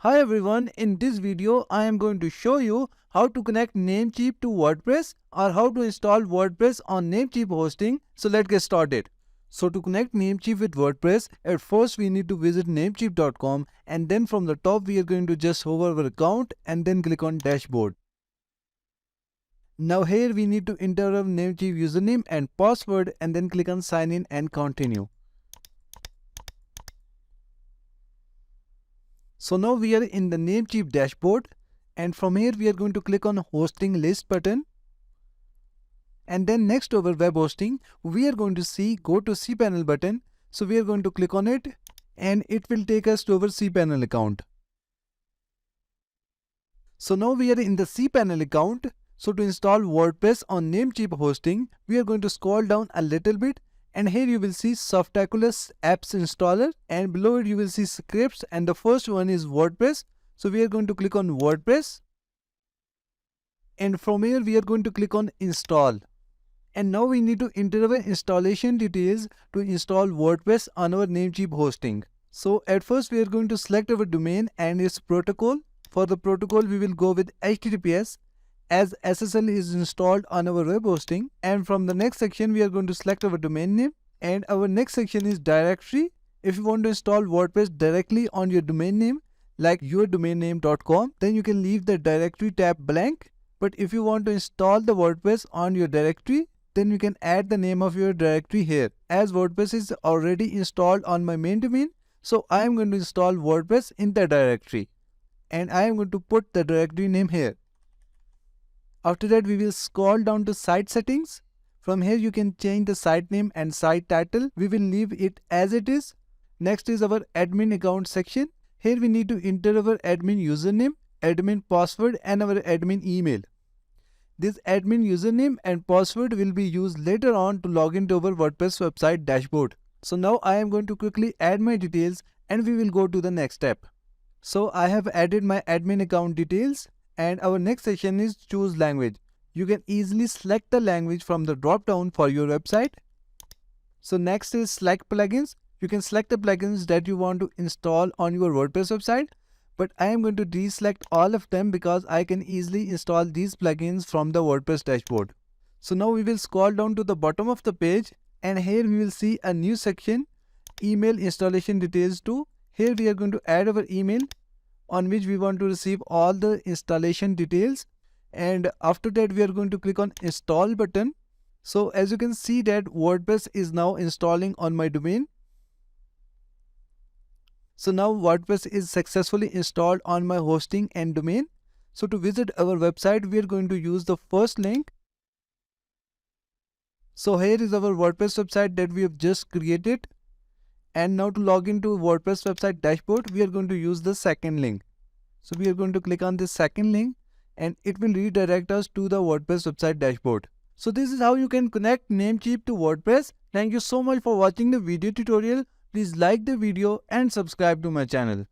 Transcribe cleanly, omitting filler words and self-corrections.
Hi everyone, in this video I am going to show you how to connect Namecheap to WordPress or how to install WordPress on Namecheap hosting. So let's get started. So to connect Namecheap with WordPress, at first we need to visit namecheap.com and then from the top we are going to just hover our account and then click on dashboard. Now here we need to enter our Namecheap username and password and then click on sign in and continue. So now we are in the Namecheap dashboard and from here we are going to click on hosting list button. And then next to our web hosting, we are going to see go to cpanel button. So we are going to click on it and it will take us to our cpanel account. So now we are in the cpanel account. So to install WordPress on Namecheap hosting, we are going to scroll down a little bit. And here you will see Softaculous App Installer and below it you will see scripts and the first one is WordPress. So we are going to click on WordPress and from here we are going to click on install. And now we need to enter our installation details to install WordPress on our Namecheap hosting. So at first we are going to select our domain and its protocol. For the protocol we will go with HTTPS. As SSL is installed on our web hosting, and from the next section we are going to select our domain name and our next section is directory. If you want to install WordPress directly on your domain name like yourdomainname.com, then you can leave the directory tab blank. But if you want to install the WordPress on your directory, then you can add the name of your directory here. As WordPress is already installed on my main domain, so I am going to install WordPress in the directory and I am going to put the directory name here. After that we will scroll down to site settings. From here you can change the site name and site title. We will leave it as it is. Next is our admin account section. Here we need to enter our admin username, admin password and our admin email. This admin username and password will be used later on to log into our WordPress website dashboard. So now I am going to quickly add my details and we will go to the next step. So I have added my admin account details. And our next section is choose language. You can easily select the language from the drop down for your website. So next is select plugins. You can select the plugins that you want to install on your WordPress website. But I am going to deselect all of them because I can easily install these plugins from the WordPress dashboard. So now we will scroll down to the bottom of the page and here we will see a new section, email installation details too. Here we are going to add our email on which we want to receive all the installation details, and after that we are going to click on install button. So as you can see that WordPress is now installing on my domain. So now WordPress is successfully installed on my hosting and domain. So to visit our website we are going to use the first link. So here is our WordPress website that we have just created. And now to log into WordPress website dashboard, we are going to use the second link. So we are going to click on this second link and it will redirect us to the WordPress website dashboard. So this is how you can connect Namecheap to WordPress. Thank you so much for watching the video tutorial. Please like the video and subscribe to my channel.